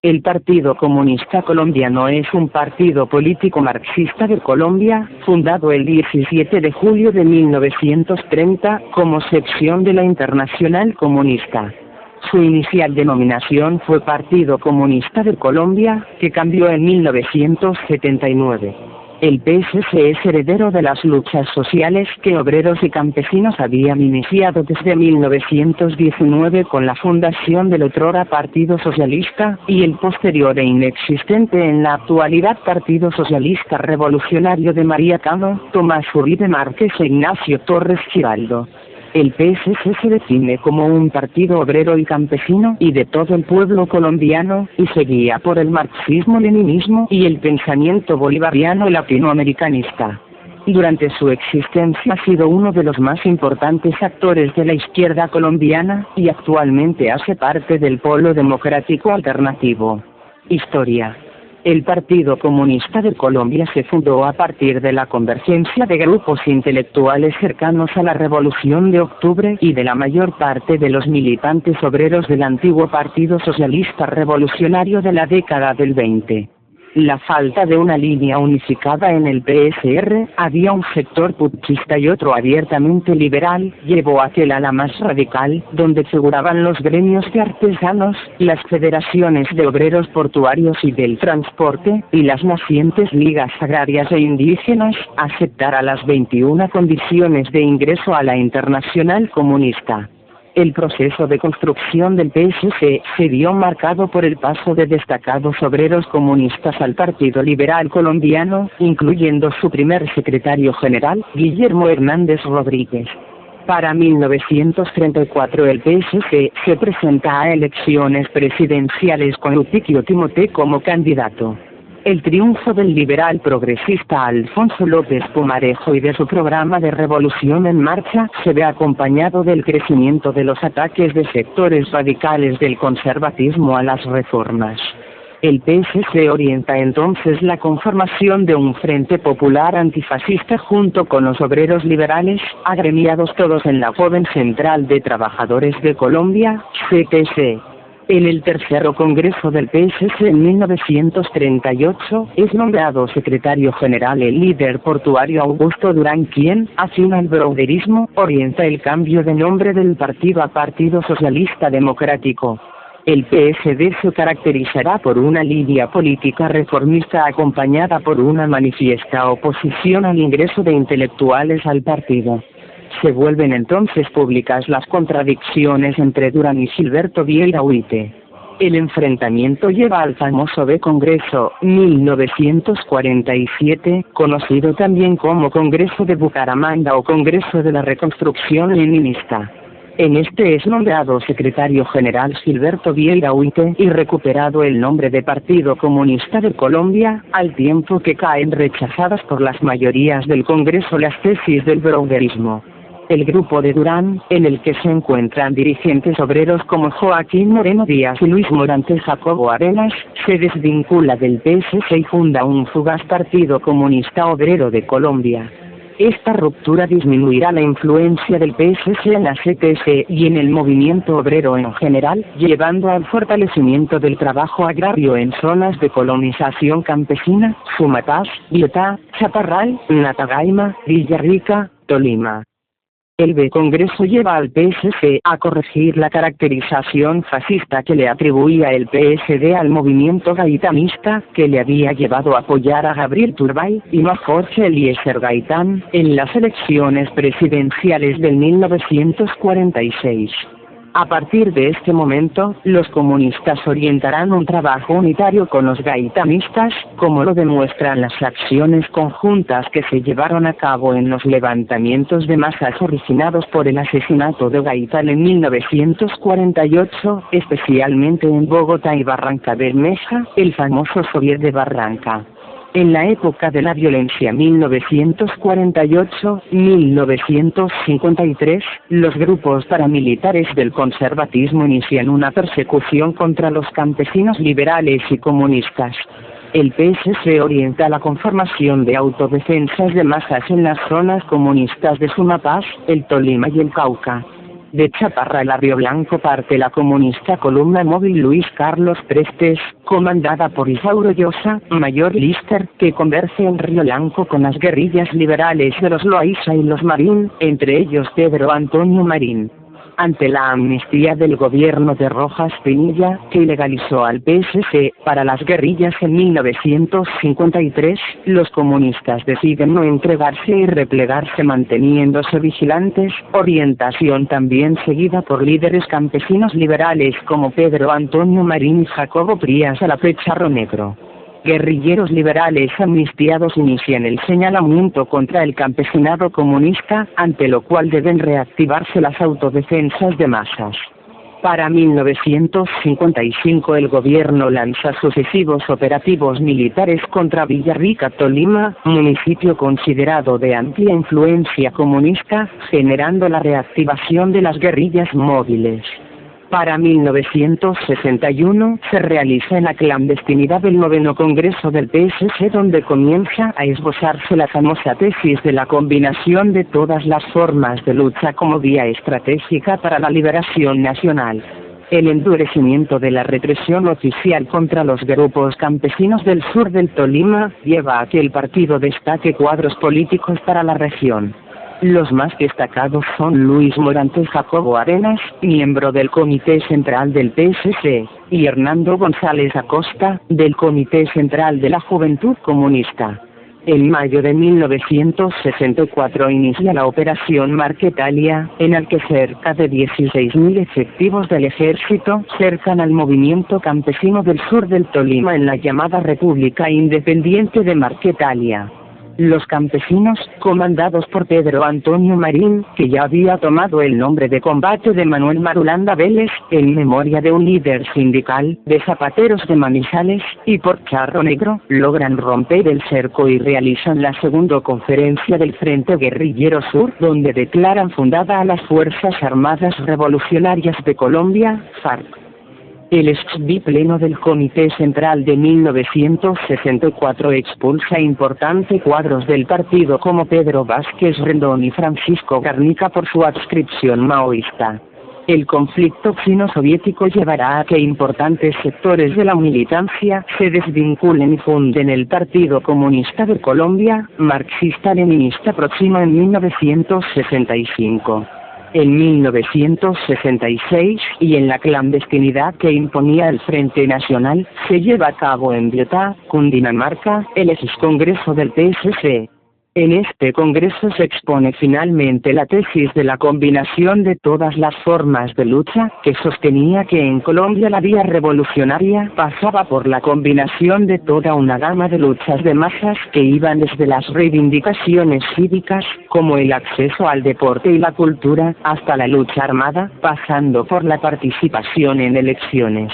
El Partido Comunista Colombiano es un partido político marxista de Colombia, fundado el 17 de julio de 1930, como sección de la Internacional Comunista. Su inicial denominación fue Partido Comunista de Colombia, que cambió en 1979. El PSC es heredero de las luchas sociales que obreros y campesinos habían iniciado desde 1919 con la fundación del otrora Partido Socialista, y el posterior e inexistente en la actualidad Partido Socialista Revolucionario de María Cano, Tomás Uribe Márquez e Ignacio Torres Giraldo. El PSC se define como un partido obrero y campesino y de todo el pueblo colombiano, y se guía por el marxismo-leninismo y el pensamiento bolivariano latinoamericanista. Durante su existencia ha sido uno de los más importantes actores de la izquierda colombiana, y actualmente hace parte del Polo Democrático Alternativo. Historia. El Partido Comunista de Colombia se fundó a partir de la convergencia de grupos intelectuales cercanos a la Revolución de Octubre y de la mayor parte de los militantes obreros del antiguo Partido Socialista Revolucionario de la década del 20. La falta de una línea unificada en el PSR, había un sector putschista y otro abiertamente liberal, llevó a aquel ala más radical, donde figuraban los gremios de artesanos, las federaciones de obreros portuarios y del transporte, y las nacientes ligas agrarias e indígenas, a aceptar a las 21 condiciones de ingreso a la Internacional Comunista. El proceso de construcción del PSC se vio marcado por el paso de destacados obreros comunistas al Partido Liberal Colombiano, incluyendo su primer secretario general, Guillermo Hernández Rodríguez. Para 1934 el PSC se presenta a elecciones presidenciales con Eutiquio Timote como candidato. El triunfo del liberal progresista Alfonso López Pumarejo y de su programa de Revolución en Marcha se ve acompañado del crecimiento de los ataques de sectores radicales del conservatismo a las reformas. El PSC orienta entonces la conformación de un Frente Popular Antifascista junto con los obreros liberales, agremiados todos en la Joven Central de Trabajadores de Colombia, CTC. En el tercero Congreso del PSC en 1938, es nombrado secretario general el líder portuario Augusto Durán, quien, afín al browderismo, orienta el cambio de nombre del partido a Partido Socialista Democrático. El PSD se caracterizará por una línea política reformista acompañada por una manifiesta oposición al ingreso de intelectuales al partido. Se vuelven entonces públicas las contradicciones entre Durán y Gilberto Vieira Huite. El enfrentamiento lleva al famoso B-Congreso, 1947, conocido también como Congreso de Bucaramanga o Congreso de la Reconstrucción Leninista. En este es nombrado secretario general Gilberto Vieira Huite y recuperado el nombre de Partido Comunista de Colombia, al tiempo que caen rechazadas por las mayorías del Congreso las tesis del browderismo. El grupo de Durán, en el que se encuentran dirigentes obreros como Joaquín Moreno Díaz y Luis Morante Jacobo Arenas, se desvincula del PSC y funda un fugaz Partido Comunista Obrero de Colombia. Esta ruptura disminuirá la influencia del PSC en la CTC y en el movimiento obrero en general, llevando al fortalecimiento del trabajo agrario en zonas de colonización campesina, Sumapaz, Biotá, Chaparral, Natagaima, Villarrica, Tolima. El B-Congreso lleva al PSC a corregir la caracterización fascista que le atribuía el PSD al movimiento gaitanista, que le había llevado a apoyar a Gabriel Turbay, y no a Jorge Eliezer Gaitán, en las elecciones presidenciales del 1946. A partir de este momento, los comunistas orientarán un trabajo unitario con los gaitanistas, como lo demuestran las acciones conjuntas que se llevaron a cabo en los levantamientos de masas originados por el asesinato de Gaitán en 1948, especialmente en Bogotá y Barranca Bermeja, el famoso Soviet de Barranca. En la época de la violencia 1948-1953, los grupos paramilitares del conservatismo inician una persecución contra los campesinos liberales y comunistas. El PSC orienta la conformación de autodefensas de masas en las zonas comunistas de Sumapaz, el Tolima y el Cauca. De Chaparral a Río Blanco parte la comunista columna móvil Luis Carlos Prestes, comandada por Isauro Llosa, mayor Lister, que converge en Río Blanco con las guerrillas liberales de los Loaiza y los Marín, entre ellos Pedro Antonio Marín. Ante la amnistía del gobierno de Rojas Pinilla, que ilegalizó al PSC para las guerrillas en 1953, los comunistas deciden no entregarse y replegarse manteniéndose vigilantes, orientación también seguida por líderes campesinos liberales como Pedro Antonio Marín y Jacobo Prías a la Pecharro Negro. Guerrilleros liberales amnistiados inician el señalamiento contra el campesinado comunista, ante lo cual deben reactivarse las autodefensas de masas. Para 1955 el gobierno lanza sucesivos operativos militares contra Villarrica, Tolima, municipio considerado de amplia influencia comunista, generando la reactivación de las guerrillas móviles. Para 1961 se realiza en la clandestinidad el 9º Congreso del PSC, donde comienza a esbozarse la famosa tesis de la combinación de todas las formas de lucha como vía estratégica para la liberación nacional. El endurecimiento de la represión oficial contra los grupos campesinos del sur del Tolima lleva a que el partido destaque cuadros políticos para la región. Los más destacados son Luis Morante Jacobo Arenas, miembro del Comité Central del PSC, y Hernando González Acosta, del Comité Central de la Juventud Comunista. En mayo de 1964 inicia la Operación Marquetalia, en la que cerca de 16.000 efectivos del ejército cercan al movimiento campesino del sur del Tolima en la llamada República Independiente de Marquetalia. Los campesinos, comandados por Pedro Antonio Marín, que ya había tomado el nombre de Combate de Manuel Marulanda Vélez, en memoria de un líder sindical, de zapateros de Manizales, y por Charro Negro, logran romper el cerco y realizan la segunda conferencia del Frente Guerrillero Sur, donde declaran fundada a las Fuerzas Armadas Revolucionarias de Colombia, FARC. El ex-bipleno del Comité Central de 1964 expulsa importantes cuadros del partido como Pedro Vázquez Rendón y Francisco Garnica por su adscripción maoísta. El conflicto chino-soviético llevará a que importantes sectores de la militancia se desvinculen y funden el Partido Comunista de Colombia, marxista-leninista próximo en 1965. En 1966, y en la clandestinidad que imponía el Frente Nacional, se lleva a cabo en Biotá, Cundinamarca, el ex-congreso del PSC. En este congreso se expone finalmente la tesis de la combinación de todas las formas de lucha, que sostenía que en Colombia la vía revolucionaria pasaba por la combinación de toda una gama de luchas de masas que iban desde las reivindicaciones cívicas, como el acceso al deporte y la cultura, hasta la lucha armada, pasando por la participación en elecciones.